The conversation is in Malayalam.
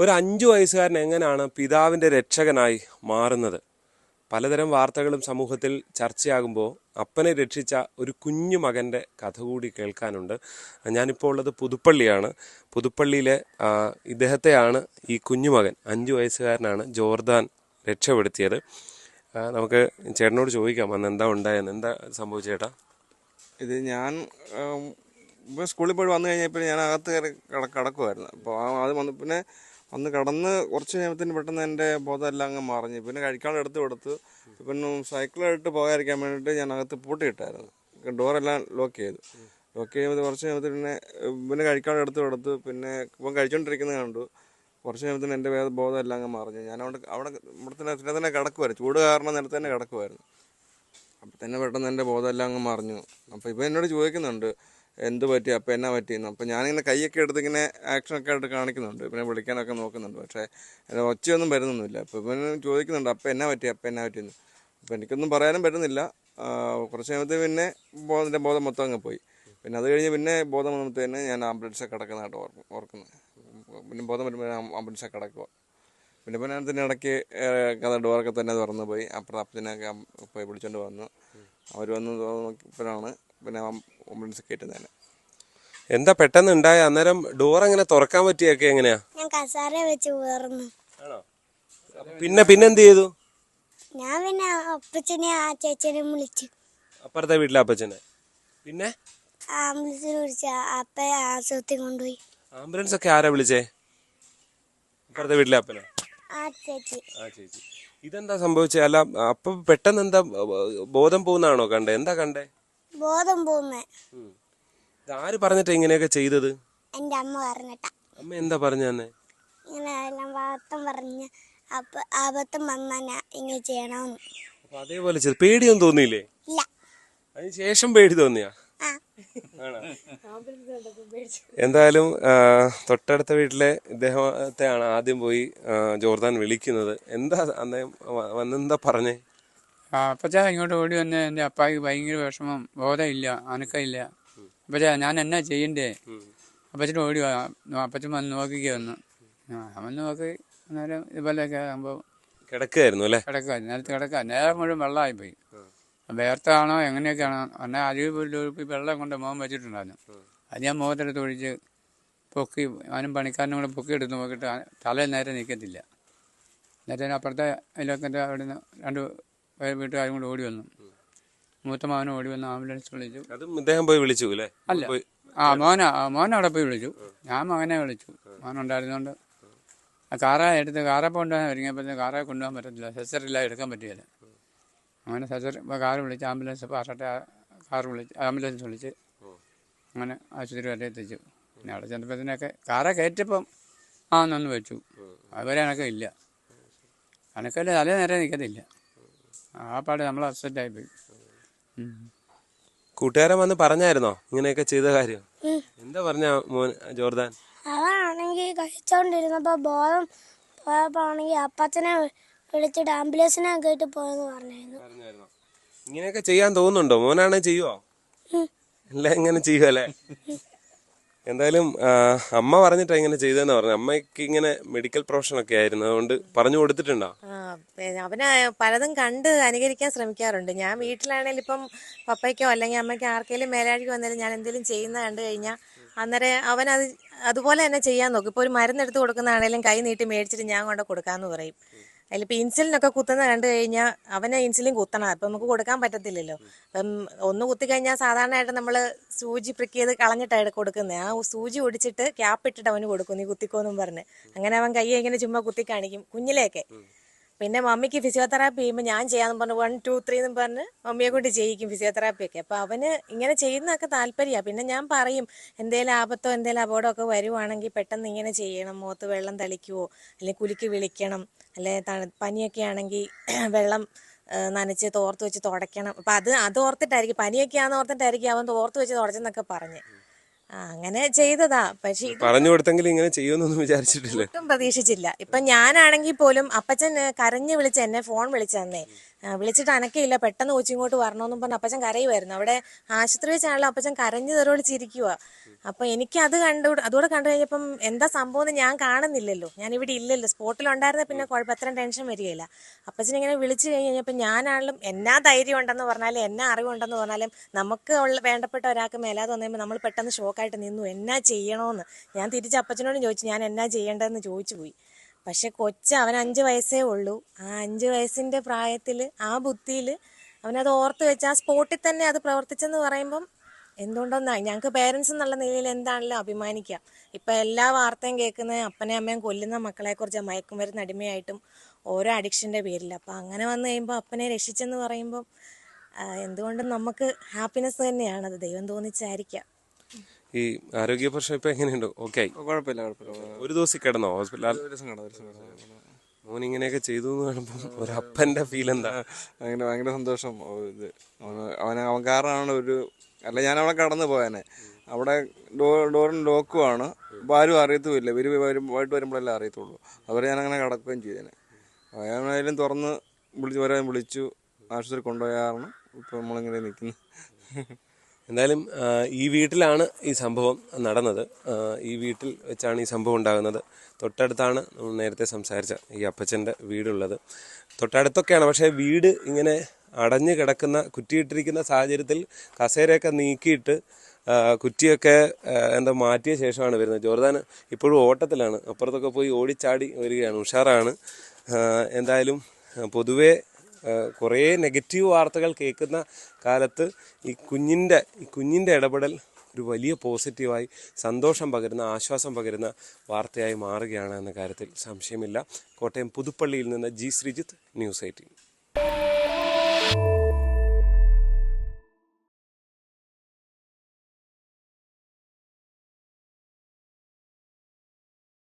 ഒരു 5 വയസ്സുകാരൻ എങ്ങനെയാണ് പിതാവിൻ്റെ രക്ഷകനായി മാറുന്നത്? പലതരം വാർത്തകളും സമൂഹത്തിൽ ചർച്ചയാകുമ്പോൾ അപ്പനെ രക്ഷിച്ച ഒരു കുഞ്ഞു മകൻ്റെ കഥ കൂടി കേൾക്കാനുണ്ട്. ഞാനിപ്പോൾ ഉള്ളത് പുതുപ്പള്ളിയാണ്. പുതുപ്പള്ളിയിലെ ഇദ്ദേഹത്തെയാണ് ഈ കുഞ്ഞുമകൻ 5 വയസ്സുകാരനാണ് ജോർദാൻ രക്ഷപ്പെടുത്തിയത്. നമുക്ക് ചേട്ടനോട് ചോദിക്കാം അന്ന് എന്താ ഉണ്ടായെന്ന്. എന്താ സംഭവിച്ചേട്ടാ? ഇത് ഞാൻ സ്കൂളിൽ പോയി വന്നു കഴിഞ്ഞപ്പോൾ ഞാൻ അകത്ത് കയറി കിടക്കുമായിരുന്നു. അപ്പോൾ അത് വന്ന് പിന്നെ വന്ന് കടന്ന് കുറച്ച് കഴിയുമ്പത്തിന് പെട്ടെന്ന് എൻ്റെ ബോധമെല്ലാം അങ്ങ് മറിഞ്ഞു. പിന്നെ കഴിക്കാനുള്ള എടുത്ത് കൊടുത്ത് പിന്നെ സൈക്കിളായിട്ട് പോകാതിരിക്കാൻ വേണ്ടിയിട്ട് ഞാൻ അകത്ത് പൂട്ടിയിട്ടായിരുന്നു. ഡോറെല്ലാം ലോക്ക് ചെയ്യുമ്പോൾ കുറച്ച് കഴിയുമ്പോൾ പിന്നെ കഴിക്കാനുള്ള എടുത്ത് കൊടുത്ത് പിന്നെ ഇപ്പം കഴിച്ചുകൊണ്ടിരിക്കുന്നത് കണ്ടു. കുറച്ച് കഴിയുമ്പോൾ എൻ്റെ ബോധം എല്ലാം അങ്ങ് മറിഞ്ഞു. ഞാൻ അവിടെ ഇവിടെ തന്നെ കിടക്കുമായിരുന്നു. ചൂട് കാരണം നിലത്ത് തന്നെ കിടക്കുമായിരുന്നു. അപ്പം തന്നെ പെട്ടെന്ന് എൻ്റെ ബോധം എല്ലാം അങ്ങ് മറിഞ്ഞു. അപ്പോൾ ഇപ്പം എന്നോട് ചോദിക്കുന്നുണ്ട് എന്ത് പറ്റി, അപ്പം എന്നാ പറ്റിയെന്ന്. അപ്പം ഞാനിങ്ങനെ കൈയൊക്കെ എടുത്ത് ഇങ്ങനെ ആക്ഷനൊക്കെ ആയിട്ട് കാണിക്കുന്നുണ്ട്, പിന്നെ വിളിക്കാനൊക്കെ നോക്കുന്നുണ്ട്. പക്ഷേ ഒച്ചയൊന്നും വരുന്നൊന്നുമില്ല. അപ്പോൾ ഇവൻ ചോദിക്കുന്നുണ്ട് അപ്പം എന്നാ പറ്റിയെന്ന്. അപ്പം എനിക്കൊന്നും പറയാനും പറ്റുന്നില്ല. കുറച്ച് കഴിയുമ്പോൾ പിന്നെ എൻ്റെ ബോധം മൊത്തം അങ്ങ് പോയി. പിന്നെ അത് കഴിഞ്ഞ് പിന്നെ ബോധം വന്നപ്പോൾ തന്നെ ഞാൻ ആംബുലൻസൊക്കെ കിടക്കുന്നതായിട്ട് ഓർക്കുന്നത്. പിന്നെ ബോധം വരുമ്പോൾ ആംബുലൻസൊക്കെ കിടക്കുക. പിന്നെ ഞാൻ തന്നെ ഇടയ്ക്ക് കഥ ഡോറൊക്കെ തന്നെ തുറന്നു പോയി. അപ്പുറം അപ്പത്തിനൊക്കെ പോയി വിളിച്ചുകൊണ്ട് വന്നു. അവർ വന്ന് നോക്കിയപ്പോഴാണ് പിന്നെ ആംബുലൻസ് കയറ്റുന്നത്. എന്താ പെട്ടെന്ന് ഉണ്ടായ? അന്നേരം ഡോർ എങ്ങനെ തുറക്കാൻ പറ്റിയൊക്കെ എങ്ങനെയാ? ഞാൻ കസാര വെച്ച് വേർന്നു. പിന്നെ എന്ത് ചെയ്തു? ഞാൻ പിന്നെ അപ്പച്ചനെ ആ ചേച്ചനെ വിളിച്ചു. അപ്പുറത്തെ വീട്ടിലെ അപ്പച്ചനെ. പിന്നെ ആംബുലൻസിൽ വിളിച്ച അപ്പ ആശുപത്രി കൊണ്ടുപോയി. ആംബുലൻസ് ഒക്കെ ആരാ വിളിച്ചേ? അപ്പുറത്തെ വീട്ടിലെ അപ്പനോ? ആ ചേച്ചി. ഇതെന്താ സംഭവിച്ചേ? അല്ല, അപ്പൊ പെട്ടെന്ന് എന്താ ബോധം പോകുന്നതാണോ കണ്ടേ? എന്താ കണ്ടേ? ബോധം പോകുന്നേ. ആര് പറഞ്ഞിട്ടാ ഇങ്ങനെയൊക്കെ ചെയ്തത്? എന്റെ അമ്മ പറഞ്ഞിട്ടാ. അമ്മ എന്താ പറഞ്ഞു തന്നെ? ഇങ്ങനെ എല്ലാം വാർത്തം പറഞ്ഞ് അബദ്ധം വന്നാ ഇങ്ങനെ ചെയ്യണമെന്ന്. അപ്പൊ അതേപോലെ ചെയ്തു. പേടിയൊന്നും തോന്നിയില്ലേ? ഇല്ല. അതിന് ശേഷം പേടി തോന്നിയാ? എന്തായാലും തൊട്ടടുത്ത വീട്ടിലെ ഇദ്ദേഹത്തെയാണ് ആദ്യം പോയി ജോർദാൻ വിളിക്കുന്നത്. എന്താ അന്നേ വന്നെന്താ പറഞ്ഞേ? അപ്പച്ചാ ഇങ്ങോട്ട് ഓടി വന്ന് എൻ്റെ അപ്പായ്ക്ക് ഭയങ്കര വിഷമം, ബോധമില്ല, അനക്കമില്ല. അപ്പച്ചാ ഞാൻ എന്നാ ചെയ്യണ്ടേ? അപ്പച്ചൻ ഓടി അപ്പച്ചൻ വന്ന് നോക്കിക്കേ വന്നു. അവൻ നോക്കി അന്നേരം ഇതുപോലെയൊക്കെ ആകുമ്പോൾ കിടക്കുകയായിരുന്നു അല്ലേ? കിടക്കുമായിരുന്നു, നേരത്തെ കിടക്കുക. നേരം മുഴുവൻ വെള്ളമായിപ്പോയി. വേർത്താണോ എങ്ങനെയൊക്കെയാണോ എന്നാൽ അരിവ് വെള്ളം കൊണ്ട് മുഖം വെച്ചിട്ടുണ്ടായിരുന്നു. അത് ഞാൻ മുഖത്തെടുത്ത് ഒഴിച്ച് പൊക്കി, അവനും പണിക്കാരനും കൂടെ പൊക്കി എടുത്ത് നോക്കിയിട്ട് തലയിൽ നേരെ നിൽക്കത്തില്ല. നേരെ അപ്പുറത്തെ അതിലൊക്കെ അവിടെ നിന്ന് 2 വീട്ടുകാരും കൂടെ ഓടി വന്നു. മൂത്ത മകനും ഓടി വന്ന് ആംബുലൻസ് വിളിച്ചു. ഇദ്ദേഹം പോയി വിളിച്ചു അല്ലേ? അല്ല, മോനെ അവിടെ പോയി വിളിച്ചു. ഞാൻ മകനെ വിളിച്ചു. മോനുണ്ടായിരുന്നോണ്ട് കാറേ കൊണ്ടുപോകാൻ ഒരുങ്ങിയപ്പോഴത്തേക്ക് കാറേ കൊണ്ടുപോകാൻ പറ്റത്തില്ല, സെസറില്ല, എടുക്കാൻ പറ്റിയില്ല. അങ്ങനെ കാറ് വിളിച്ച് ആംബുലൻസ് ആംബുലൻസ് വിളിച്ച് അങ്ങനെ ആശുപത്രി വരെ എത്തിച്ചു. പിന്നെ അവിടെ ചെന്നപ്പോഴത്തേനൊക്കെ കാറേ കയറ്റപ്പം ആന്നൊന്ന് വെച്ചു. അതുവരെ അനക്കം ഇല്ല. അനക്കല്ല, തലേ നേരെ നിൽക്കത്തില്ല. ആ പാടെ നമ്മൾ അപ്സെറ്റായിപ്പോയി. കൂട്ടുകാരൻ വന്ന് പറഞ്ഞായിരുന്നോ ഇങ്ങനെയൊക്കെ ചെയ്ത കാര്യം? എന്താ പറഞ്ഞ മോൻ ജോർദാൻ? അതാണെങ്കിൽ കഴിച്ചോണ്ടിരുന്നപ്പോ ബോധം പോയപ്പോ ആണെങ്കിൽ അപ്പച്ചനെ വിളിച്ചിട്ട് ആംബുലൻസിനെ കേട്ട് പോയെന്ന് പറഞ്ഞായിരുന്നു. ഇങ്ങനെയൊക്കെ ചെയ്യാൻ തോന്നുന്നുണ്ടോ? മോനാണെ ചെയ്യുവോ? എല്ലാം ഇങ്ങനെ ചെയ്യുവല്ലേ? എന്തായാലും അമ്മ പറഞ്ഞിട്ടാ ഇങ്ങനെ ചെയ്തതെന്ന് പറഞ്ഞു. അമ്മയ്ക്ക് ഇങ്ങനെ മെഡിക്കൽ പ്രൊഫഷൻ ഒക്കെ ആയിരുന്നു, അതുകൊണ്ട് പറഞ്ഞു കൊടുത്തിട്ടുണ്ടോ? അവന് പലതും കണ്ട് അനുകരിക്കാൻ ശ്രമിക്കാറുണ്ട്. ഞാൻ വീട്ടിലാണെങ്കിലും ഇപ്പം പപ്പയ്ക്കോ അല്ലെങ്കിൽ അമ്മയ്ക്കോ ആർക്കെങ്കിലും മേലാഴിക്ക് വന്നാലും ഞാൻ എന്തെങ്കിലും ചെയ്യുന്ന കണ്ടു കഴിഞ്ഞാൽ അന്നേരം അവനത് അതുപോലെ തന്നെ ചെയ്യാൻ നോക്കും. ഇപ്പോൾ ഒരു മരുന്നെടുത്ത് കൊടുക്കുന്നതാണേലും കൈ നീട്ടി മേടിച്ചിട്ട് ഞാൻ കൊണ്ട് കൊടുക്കാമെന്ന് പറയും. അതിലിപ്പോൾ ഇൻസുലിനൊക്കെ കുത്തുന്ന കണ്ടു കഴിഞ്ഞാൽ അവന് ഇൻസുലിൻ കുത്തണം. അപ്പം നമുക്ക് കൊടുക്കാൻ പറ്റത്തില്ലല്ലോ. അപ്പം ഒന്ന് കുത്തിക്കഴിഞ്ഞാൽ സാധാരണയായിട്ട് നമ്മൾ സൂചി പ്രിക്ക് ചെയ്ത് കളഞ്ഞിട്ടാണ് കൊടുക്കുന്നത്. ആ സൂചി ഒടിച്ചിട്ട് ക്യാപ്പ് ഇട്ടിട്ട് അവന് കൊടുക്കും, നീ കുത്തിക്കോന്നും പറഞ്ഞ്. അങ്ങനെ അവൻ കൈ ഇങ്ങനെ ചുമ്മാ കുത്തി കാണിക്കും കുഞ്ഞിലെയൊക്കെ. പിന്നെ മമ്മിക്ക് ഫിസിയോതെറാപ്പി ചെയ്യുമ്പോൾ ഞാൻ ചെയ്യാമെന്ന് പറഞ്ഞു 1 2 3 എന്ന് പറഞ്ഞ് മമ്മിയെ കൊണ്ട് ചെയ്യിക്കും ഫിസിയോതെറാപ്പിയൊക്കെ. അപ്പോൾ അവന് ഇങ്ങനെ ചെയ്യുന്നതൊക്കെ താല്പര്യമാണ്. പിന്നെ ഞാൻ പറയും എന്തെങ്കിലും ആപത്തോ എന്തെങ്കിലും അപകടമൊക്കെ വരുവാണെങ്കിൽ പെട്ടെന്ന് ഇങ്ങനെ ചെയ്യണം. മുഖത്ത് വെള്ളം തളിക്കുവോ അല്ലെങ്കിൽ കുലുക്കി വിളിക്കണം, അല്ലെ പനിയൊക്കെ ആണെങ്കിൽ വെള്ളം നനച്ച് തോർത്ത് വെച്ച് തുടയ്ക്കണം. അപ്പം അത് ഓർത്തിട്ടായിരിക്കും, പനിയൊക്കെ ആണെന്ന് ഓർത്തിട്ടായിരിക്കും അവൻ തോർത്ത് വെച്ച് തുടച്ചെന്നൊക്കെ പറഞ്ഞ് അങ്ങനെ ചെയ്തതാ. പക്ഷെ പറഞ്ഞു കൊടുത്തെങ്കിൽ ഇങ്ങനെ ചെയ്യുമെന്നൊന്നും വിചാരിച്ചിട്ടില്ല, ഒട്ടും പ്രതീക്ഷിച്ചില്ല. ഇപ്പൊ ഞാനാണെങ്കിൽ പോലും അപ്പച്ചൻ കരഞ്ഞു വിളിച്ച് എന്നെ ഫോൺ വിളിച്ചു തന്നെ വിളിച്ചിട്ട് അനക്കയില്ല, പെട്ടെന്ന് കൊച്ചിങ്ങോട്ട് വരണമെന്നും പറഞ്ഞ് അപ്പച്ചൻ കരയുമായിരുന്നു. അവിടെ ആശുപത്രി വെച്ചാണല്ലോ അപ്പച്ചൻ കരഞ്ഞു തെറിവിളിച്ചിരിക്കുക. അപ്പം എനിക്ക് അത് അതുകൂടെ കണ്ടു കഴിഞ്ഞപ്പം എന്താ സംഭവം എന്ന് ഞാൻ കാണുന്നില്ലല്ലോ, ഞാൻ ഇവിടെ ഇല്ലല്ലോ, സ്പോട്ടിലുണ്ടായിരുന്ന പിന്നെ കുഴപ്പം അത്രയും ടെൻഷൻ വരികയില്ല. അപ്പച്ചൻ ഇങ്ങനെ വിളിച്ചു കഴിഞ്ഞപ്പോൾ ഞാനാണെങ്കിലും എന്നാ ധൈര്യം ഉണ്ടെന്ന് പറഞ്ഞാലും എന്നാ അറിവുണ്ടെന്ന് പറഞ്ഞാലും നമുക്ക് വേണ്ടപ്പെട്ട ഒരാൾക്ക് മേലാതെ വന്നു നമ്മൾ പെട്ടെന്ന് ഷോക്കായിട്ട് നിന്നു, എന്നാ ചെയ്യണമെന്ന്. ഞാൻ തിരിച്ച് അപ്പച്ചനോടും ചോദിച്ചു ഞാൻ എന്നാ ചെയ്യേണ്ടതെന്ന് ചോദിച്ചു പോയി. പക്ഷെ അവൻ 5 വയസ്സേ ഉള്ളൂ. ആ 5 വയസ്സിൻ്റെ പ്രായത്തിൽ ആ ബുദ്ധിയിൽ അവനത് ഓർത്ത് വെച്ച് ആ സ്പോട്ടിൽ തന്നെ അത് പ്രവർത്തിച്ചെന്ന് പറയുമ്പം എന്തുകൊണ്ടൊന്നായി ഞങ്ങൾക്ക് പേരൻസ് എന്നുള്ള നിലയിൽ എന്താണല്ലോ അഭിമാനിക്കാം. ഇപ്പം എല്ലാ വാർത്തയും കേൾക്കുന്നത് അപ്പനെയും അമ്മയും കൊല്ലുന്ന മക്കളെക്കുറിച്ച്, മയക്കുമരുന്ന് അടിമയായിട്ടും ഓരോ അഡിക്ഷൻ്റെ പേരിൽ. അപ്പം അങ്ങനെ വന്നു കഴിയുമ്പോൾ അപ്പനെ രക്ഷിച്ചെന്ന് പറയുമ്പം എന്തുകൊണ്ടും നമുക്ക് ഹാപ്പിനെസ് തന്നെയാണത്, ദൈവം തോന്നിച്ചായിരിക്കാം. ഈ ആരോഗ്യ പ്രശ്നം ഇപ്പൊ എങ്ങനെയുണ്ട്? ഓക്കെ ആയി? കുഴപ്പമില്ല. ഒരു ദിവസം കിടന്നോ ഹോസ്പിറ്റലിൽ? ഒരു ദിവസം കിടന്നു. മോൻ ഇങ്ങനെയൊക്കെ ചെയ്തു എന്ന് കാണുമ്പോൾ ഒരു അപ്പന്റെ ഫീൽ എന്താ? ഭയങ്കര സന്തോഷം. ഇത് അവൻ കാരണമാണ് അല്ല ഞാൻ അവിടെ കടന്നു പോയാനെ. അവിടെ ഡോറിന് ലോക്കുമാണ്, അപ്പോൾ ആരും അറിയത്തുമില്ല. വൈകിട്ട് വരുമ്പോഴല്ലേ അറിയത്തുള്ളൂ. അതുവരെ ഞാനങ്ങനെ കിടക്കുകയും ചെയ്തേനെ. അയാളായാലും തുറന്ന് വിളിച്ചു ആശുപത്രി കൊണ്ടുപോയ കാരണം ഇപ്പം നമ്മളിങ്ങനെ നിൽക്കുന്നു. എന്തായാലും ഈ വീട്ടിലാണ് ഈ സംഭവം നടന്നത്. ഈ വീട്ടിൽ വെച്ചാണ് ഈ സംഭവം ഉണ്ടാകുന്നത്. തൊട്ടടുത്താണ് നമ്മൾ നേരത്തെ സംസാരിച്ച ഈ അപ്പച്ചൻ്റെ വീടുള്ളത്. തൊട്ടടുത്തൊക്കെയാണ്, പക്ഷേ വീട് ഇങ്ങനെ അടഞ്ഞു കിടക്കുന്ന, കുറ്റിയിട്ടിരിക്കുന്ന സാഹചര്യത്തിൽ കസേരയൊക്കെ നീക്കിയിട്ട് കുറ്റിയൊക്കെ മാറ്റിയ ശേഷമാണ് വരുന്നത്. ജോർദാൻ ഇപ്പോഴും ഓട്ടത്തിലാണ്, അപ്പുറത്തൊക്കെ പോയി ഓടിച്ചാടി വരികയാണ്, ഉഷാറാണ്. എന്തായാലും പൊതുവേ കുറേ നെഗറ്റീവ് വാർത്തകൾ കേൾക്കുന്ന കാലത്ത് ഈ കുഞ്ഞിൻ്റെ ഇടപെടൽ ഒരു വലിയ പോസിറ്റീവായി സന്തോഷം പകരുന്ന, ആശ്വാസം പകരുന്ന വാർത്തയായി മാറുകയാണ് എന്ന കാര്യത്തിൽ സംശയമില്ല. കോട്ടയം പുതുപ്പള്ളിയിൽ നിന്ന് ജി ശ്രീജിത്ത്, ന്യൂസ് 18.